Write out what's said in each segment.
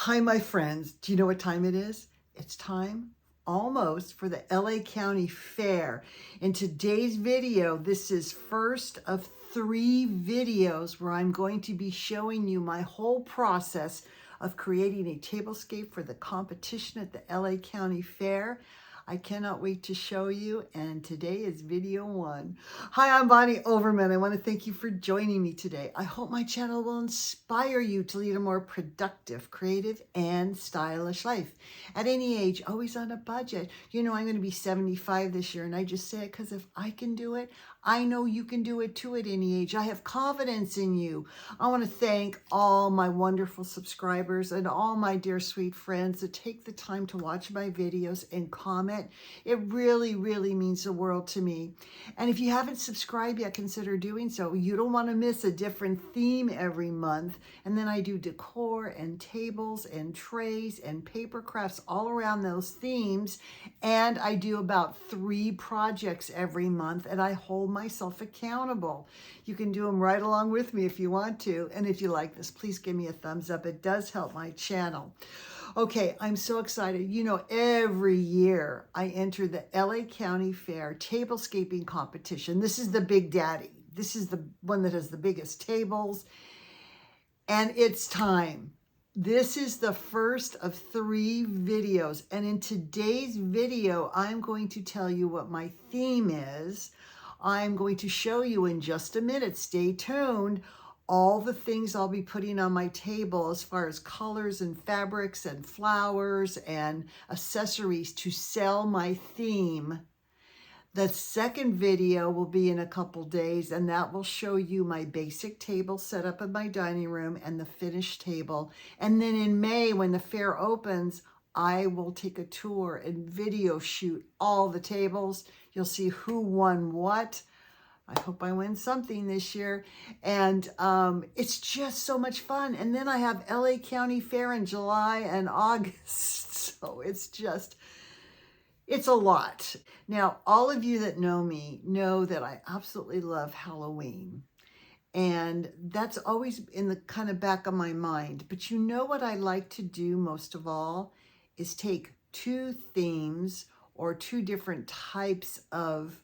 Hi, my friends. Do you know what time it is? It's time almost for the LA County Fair. In today's video, this is first of 3 videos where I'm going to be showing you my whole process of creating a tablescape for the competition at the LA County Fair. I cannot wait to show you, and today is video 1. Hi, I'm Bonnie Overman. I want to thank you for joining me today. I hope my channel will inspire you to lead a more productive, creative, and stylish life. At any age, always on a budget. You know, I'm going to be 75 this year, and I just say it because if I can do it, I know you can do it too at any age. I have confidence in you. I want to thank all my wonderful subscribers and all my dear sweet friends that take the time to watch my videos and comment. It really, really means the world to me. And if you haven't subscribed yet, consider doing so. You don't want to miss a different theme every month. And then I do decor and tables and trays and paper crafts all around those themes. And I do about 3 projects every month, and I hold myself accountable. You can do them right along with me if you want to. And if you like this, please give me a thumbs up. It does help my channel. Okay, I'm so excited. You know, every year I enter the LA County Fair tablescaping competition. This is the big daddy. This is the one that has the biggest tables. And it's time. This is the first of 3 videos. And in today's video, I'm going to tell you what my theme is. I'm going to show you in just a minute. Stay tuned. All the things I'll be putting on my table as far as colors and fabrics and flowers and accessories to sell my theme. The second video will be in a couple days, and that will show you my basic table set up in my dining room and the finished table. And then in May, when the fair opens, I will take a tour and video shoot all the tables. You'll see who won what. I hope I win something this year. And it's just so much fun. And then I have LA County Fair in July and August. So it's a lot. Now, all of you that know me know that I absolutely love Halloween. And that's always in the kind of back of my mind. But you know what I like to do most of all is take 2 themes or 2 different types of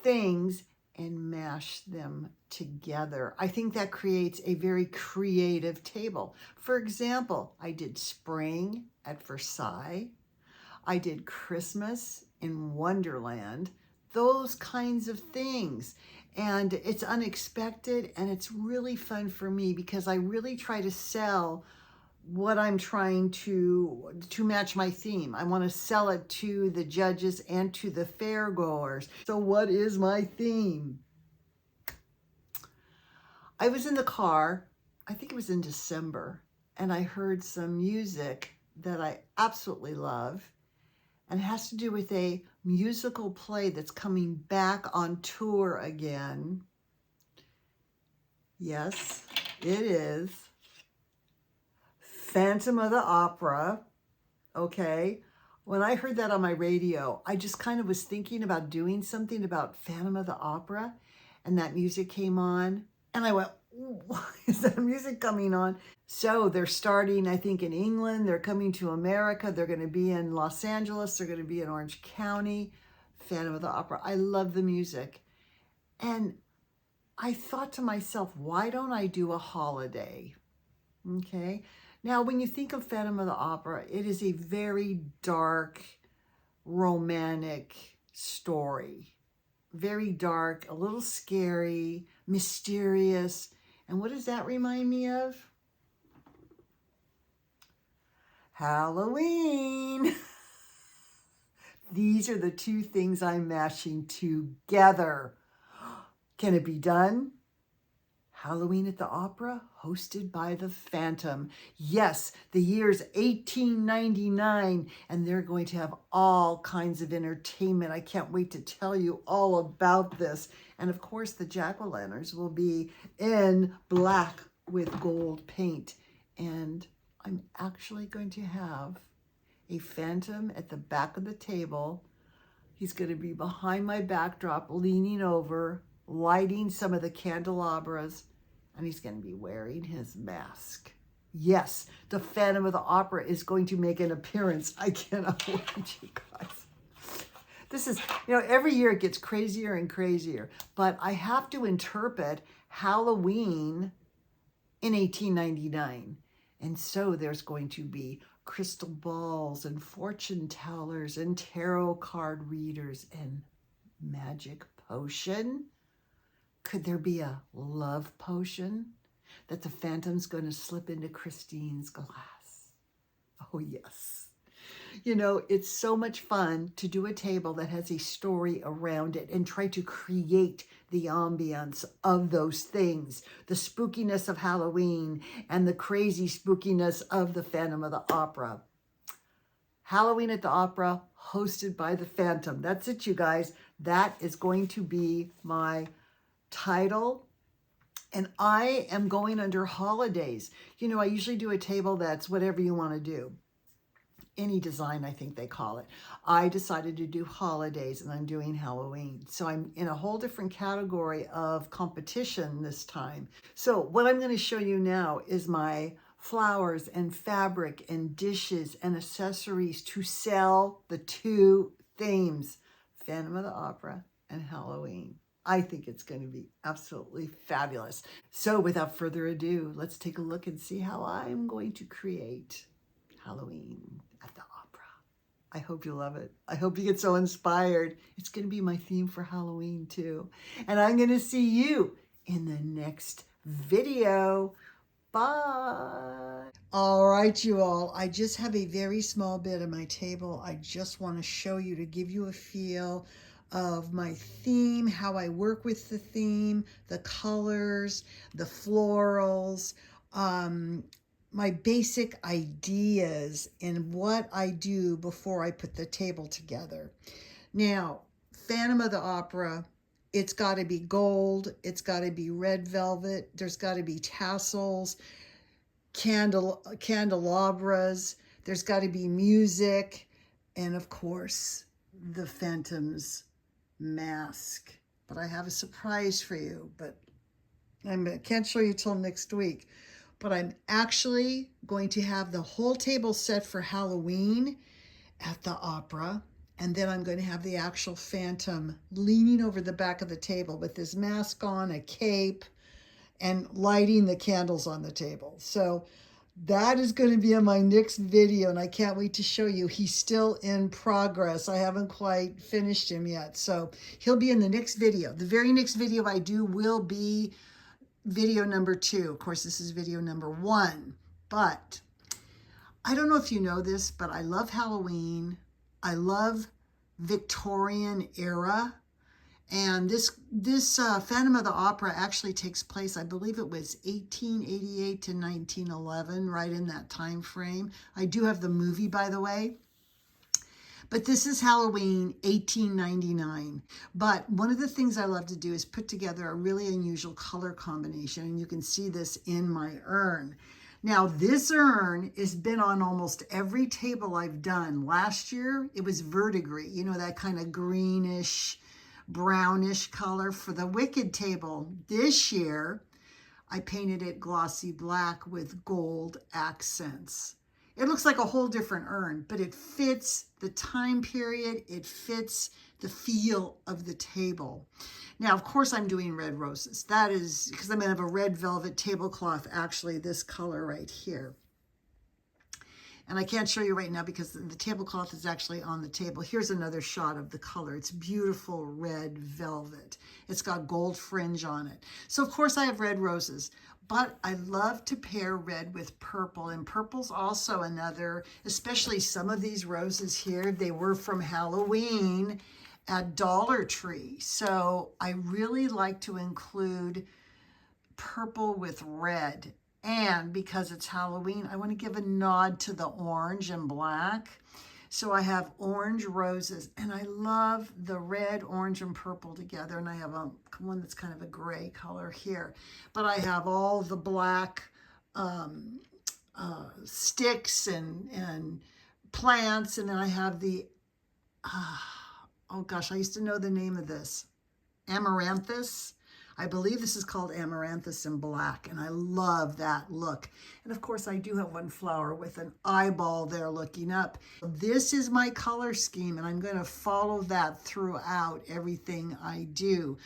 things and mash them together. I think that creates a very creative table. For example, I did spring at Versailles. I did Christmas in Wonderland. Those kinds of things. And it's unexpected and it's really fun for me because I really try to sell what I'm trying to match my theme. I want to sell it to the judges and to the fair goers. So what is my theme? I was in the car, I think it was in December, and I heard some music that I absolutely love. And it has to do with a musical play that's coming back on tour again. Yes, it is Phantom of the Opera. Okay. When I heard that on my radio, I just kind of was thinking about doing something about Phantom of the Opera, and that music came on, and I went, why is that music coming on? So they're starting, I think, in England. They're coming to America. They're going to be in Los Angeles. They're going to be in Orange County. Phantom of the Opera. I love the music. And I thought to myself, why don't I do a holiday? Okay. Now, when you think of Phantom of the Opera, it is a very dark, romantic story. Very dark, a little scary, mysterious. And what does that remind me of? Halloween. These are the 2 things I'm mashing together. Can it be done? Halloween at the Opera, hosted by the Phantom. Yes, the year's 1899, and they're going to have all kinds of entertainment. I can't wait to tell you all about this. And of course, the jack-o'-lanterns will be in black with gold paint. And I'm actually going to have a Phantom at the back of the table. He's going to be behind my backdrop, leaning over, lighting some of the candelabras, and he's going to be wearing his mask. Yes, the Phantom of the Opera is going to make an appearance. I cannot wait, you guys. This is, every year it gets crazier and crazier, but I have to interpret Halloween in 1899. And so there's going to be crystal balls and fortune tellers and tarot card readers and magic potion. Could there be a love potion that the Phantom's going to slip into Christine's glass? Oh, yes. It's so much fun to do a table that has a story around it and try to create the ambiance of those things, the spookiness of Halloween and the crazy spookiness of the Phantom of the Opera. Halloween at the Opera, hosted by the Phantom. That's it, you guys. That is going to be my title. And I am going under holidays. I usually do a table that's whatever you want to do. Any design, I think they call it. I decided to do holidays, and I'm doing Halloween. So I'm in a whole different category of competition this time. So what I'm going to show you now is my flowers and fabric and dishes and accessories to sell the two themes, Phantom of the Opera and Halloween. I think it's going to be absolutely fabulous. So without further ado, let's take a look and see how I'm going to create Halloween at the Opera. I hope you love it. I hope you get so inspired. It's going to be my theme for Halloween too. And I'm going to see you in the next video. Bye. All right, you all. I just have a very small bit of my table. I just want to show you to give you a feel of my theme, how I work with the theme, the colors, the florals, my basic ideas and what I do before I put the table together. Now, Phantom of the Opera, it's got to be gold, it's got to be red velvet, there's got to be tassels, candelabras, there's got to be music, and of course, the Phantom's mask. But I have a surprise for you, but I can't show you till next week. But I'm actually going to have the whole table set for Halloween at the Opera. And then I'm going to have the actual Phantom leaning over the back of the table with his mask on, a cape, and lighting the candles on the table. So that is going to be in my next video, and I can't wait to show you. He's still in progress. I haven't quite finished him yet. So he'll be in the next video. The very next video I do will be video number 2. Of course, this is video number 1, but I don't know if you know this, but I love Halloween. I love Victorian era. And this Phantom of the Opera actually takes place, I believe it was 1888 to 1911, right in that time frame. I do have the movie, by the way. But this is Halloween 1899. But one of the things I love to do is put together a really unusual color combination. And you can see this in my urn. Now, this urn has been on almost every table I've done. Last year, it was verdigris, that kind of greenish, brownish color for the Wicked table. This year, I painted it glossy black with gold accents. It looks like a whole different urn, but it fits the time period. It fits the feel of the table. Now, of course, I'm doing red roses. That is because I'm going to have a red velvet tablecloth, actually this color right here. And I can't show you right now because the tablecloth is actually on the table. Here's another shot of the color. It's beautiful red velvet. It's got gold fringe on it. So, of course, I have red roses. But I love to pair red with purple, and purple's also another, especially some of these roses here, they were from Halloween at Dollar Tree. So I really like to include purple with red. And because it's Halloween, I want to give a nod to the orange and black. So I have orange roses, and I love the red, orange, and purple together. And I have one that's kind of a gray color here. But I have all the black sticks and plants. And then I have the, oh gosh, I used to know the name of this, amaranthus. I believe this is called Amaranthus in Black, and I love that look. And of course, I do have one flower with an eyeball there looking up. This is my color scheme, and I'm going to follow that throughout everything I do.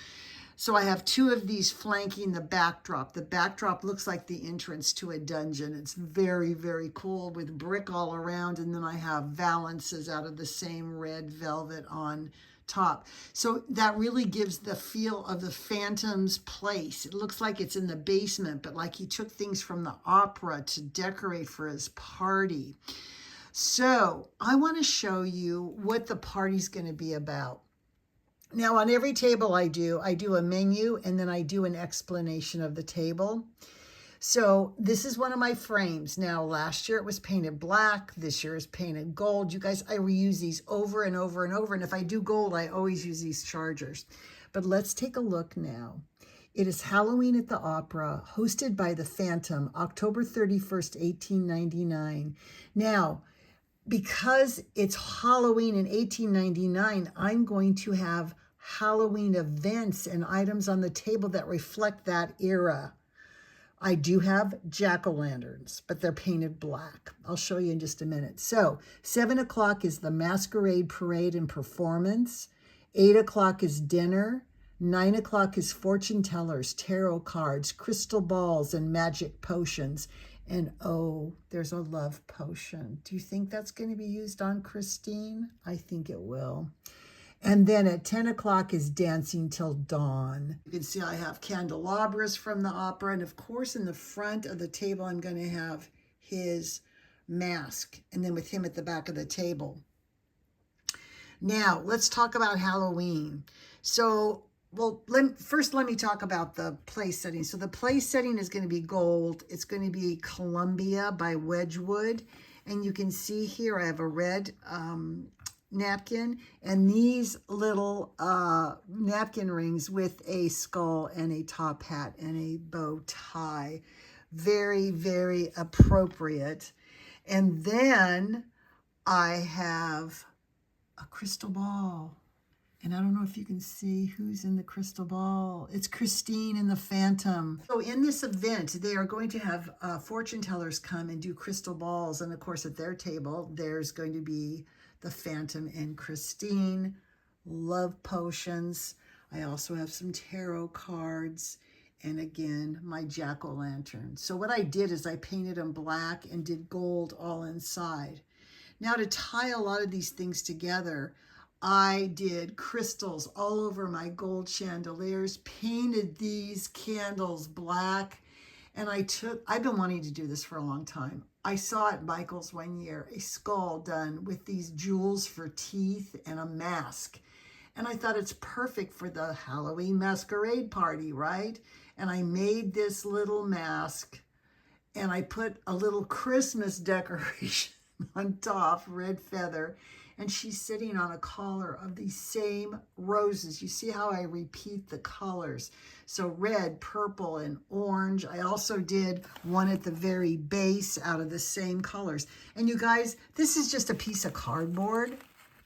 So I have two of these flanking the backdrop. The backdrop looks like the entrance to a dungeon. It's very, very cool with brick all around. And then I have valances out of the same red velvet on top. So that really gives the feel of the Phantom's place. It looks like it's in the basement, but like he took things from the opera to decorate for his party. So I want to show you what the party's going to be about. Now on every table I do a menu and then I do an explanation of the table. So this is one of my frames. Now last year it was painted black, this year is painted gold. You guys, I reuse these over and over and over. And if I do gold, I always use these chargers. But let's take a look now. It is Halloween at the Opera, hosted by the Phantom, October 31st, 1899. Now, because it's Halloween in 1899, I'm going to have Halloween events and items on the table that reflect that era. I do have jack-o'-lanterns, but they're painted black. I'll show you in just a minute. So 7 o'clock is the masquerade parade and performance. 8 o'clock is dinner. 9 o'clock is fortune tellers, tarot cards, crystal balls, and magic potions. And oh, there's a love potion. Do you think that's going to be used on Christine? I think it will. And then at 10 o'clock is dancing till dawn. You can see I have candelabras from the opera. And of course, in the front of the table, I'm going to have his mask. And then with him at the back of the table. Now, let's talk about Halloween. So, well, first let me talk about the place setting. So the place setting is going to be gold. It's going to be Columbia by Wedgwood. And you can see here I have a red napkin and these little napkin rings with a skull and a top hat and a bow tie. Very, very appropriate. And then I have a crystal ball. And I don't know if you can see who's in the crystal ball. It's Christine and the Phantom. So in this event, they are going to have fortune tellers come and do crystal balls. And of course, at their table, there's going to be the Phantom and Christine, love potions. I also have some tarot cards. And again, my jack-o'-lantern. So what I did is I painted them black and did gold all inside. Now to tie a lot of these things together, I did crystals all over my gold chandeliers, painted these candles black, and I've been wanting to do this for a long time. I saw at Michael's one year a skull done with these jewels for teeth and a mask. And I thought it's perfect for the Halloween masquerade party, right? And I made this little mask and I put a little Christmas decoration on top, red feather. And she's sitting on a collar of these same roses. You see how I repeat the colors. So red, purple, and orange. I also did one at the very base out of the same colors. And you guys, this is just a piece of cardboard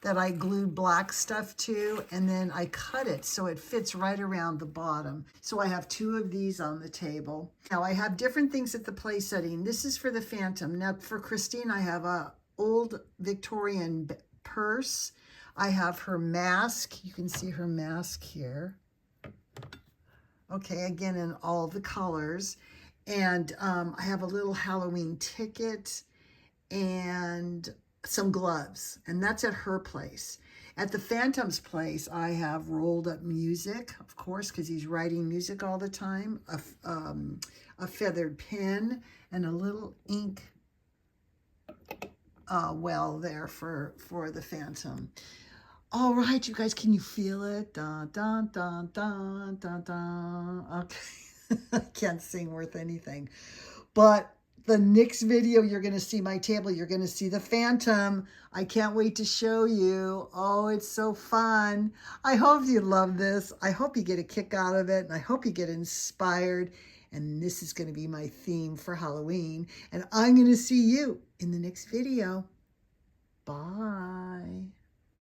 that I glued black stuff to, and then I cut it so it fits right around the bottom. So I have two of these on the table. Now I have different things at the place setting. This is for the Phantom. Now for Christine, I have a old Victorian purse. I have her mask. You can see her mask here. Okay, again, in all the colors. And I have a little Halloween ticket and some gloves. And that's at her place. At the Phantom's place, I have rolled up music, of course, because he's writing music all the time, a feathered pen, and a little ink well there for the Phantom. All right, you guys, can you feel it? Dun, dun, dun, dun, dun, dun. Okay, I can't sing worth anything. But the next video, you're going to see my table. You're going to see the Phantom. I can't wait to show you. Oh, it's so fun. I hope you love this. I hope you get a kick out of it. And I hope you get inspired. And this is going to be my theme for Halloween. And I'm going to see you in the next video. Bye.